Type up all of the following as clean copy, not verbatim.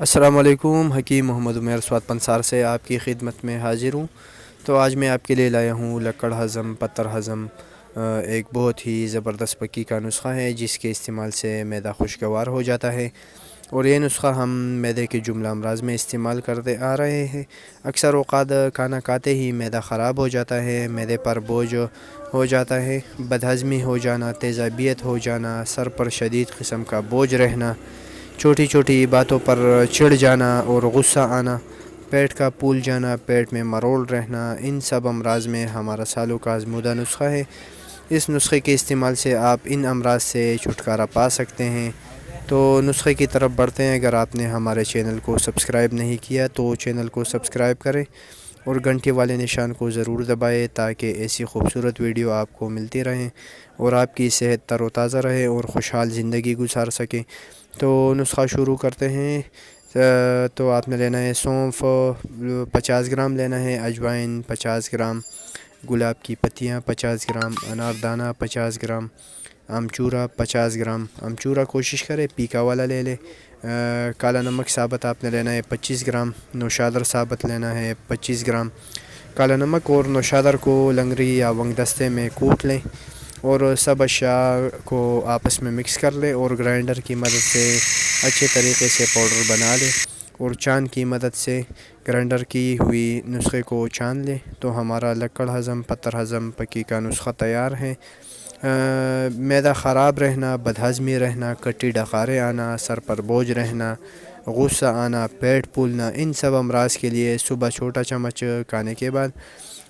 السلام علیکم، حکیم محمد عمیر سوات پنسار سے آپ کی خدمت میں حاضر ہوں۔ تو آج میں آپ کے لیے لایا ہوں لکڑ ہضم پتر ہضم، ایک بہت ہی زبردست پکی کا نسخہ ہے جس کے استعمال سے معدہ خوشگوار ہو جاتا ہے، اور یہ نسخہ ہم معدے کے جملہ امراض میں استعمال کرتے آ رہے ہیں۔ اکثر اوقات کھانا کھاتے ہی معدہ خراب ہو جاتا ہے، معدے پر بوجھ ہو جاتا ہے، بدہضمی ہو جانا، تیزابیت ہو جانا، سر پر شدید قسم کا بوجھ رہنا، چھوٹی چھوٹی باتوں پر چڑ جانا اور غصہ آنا، پیٹ کا پھول جانا، پیٹ میں مرول رہنا، ان سب امراض میں ہمارا سالوں کا آزمودہ نسخہ ہے۔ اس نسخے کے استعمال سے آپ ان امراض سے چھٹکارا پا سکتے ہیں۔ تو نسخے کی طرف بڑھتے ہیں۔ اگر آپ نے ہمارے چینل کو سبسکرائب نہیں کیا تو چینل کو سبسکرائب کریں اور گھنٹی والے نشان کو ضرور دبائیں تاکہ ایسی خوبصورت ویڈیو آپ کو ملتی رہیں اور آپ کی صحت تر و تازہ رہے اور خوشحال زندگی گزار سکیں۔ تو نسخہ شروع کرتے ہیں۔ تو آپ نے لینا ہے سونف 50 گرام لینا ہے، اجوائن 50 گرام، گلاب کی پتیاں 50 گرام، انار دانہ 50 گرام، امچورا 50 گرام۔ امچورا کوشش کرے پیکا والا لے لے۔ کالا نمک ثابت آپ نے لینا ہے 25 گرام، نوشادر ثابت لینا ہے 25 گرام۔ کالا نمک اور نوشادر کو لنگری یا ونگ دستے میں کوٹ لیں اور سب اشیاء کو آپس میں مکس کر لیں اور گرائنڈر کی مدد سے اچھے طریقے سے پاؤڈر بنا لیں اور چاند کی مدد سے گرائنڈر کی ہوئی نسخے کو چاند لیں تو ہمارا لکڑ ہضم پتر ہضم پکی کا نسخہ تیار ہے۔ معدہ خراب رہنا، بدہضمی رہنا، کٹی ڈکاریں آنا، سر پر بوجھ رہنا، غصہ آنا، پیٹ پھولنا، ان سب امراض کے لیے صبح چھوٹا چمچ کھانے کے بعد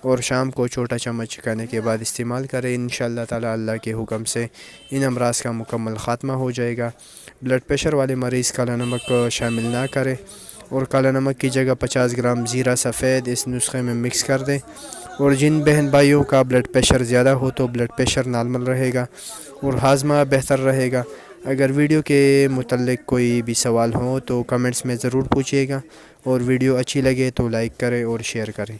اور شام کو چھوٹا چمچ کھانے کے بعد استعمال کریں۔ انشاءاللہ تعالی اللہ کے حکم سے ان امراض کا مکمل خاتمہ ہو جائے گا۔ بلڈ پریشر والے مریض کالا نمک شامل نہ کریں اور کالا نمک کی جگہ 50 گرام زیرہ سفید اس نسخے میں مکس کر دیں، اور جن بہن بھائیوں کا بلڈ پریشر زیادہ ہو تو بلڈ پریشر نارمل رہے گا اور ہاضمہ بہتر رہے گا۔ اگر ویڈیو کے متعلق کوئی بھی سوال ہو تو کمنٹس میں ضرور پوچھیے گا، اور ویڈیو اچھی لگے تو لائک کریں اور شیئر کریں۔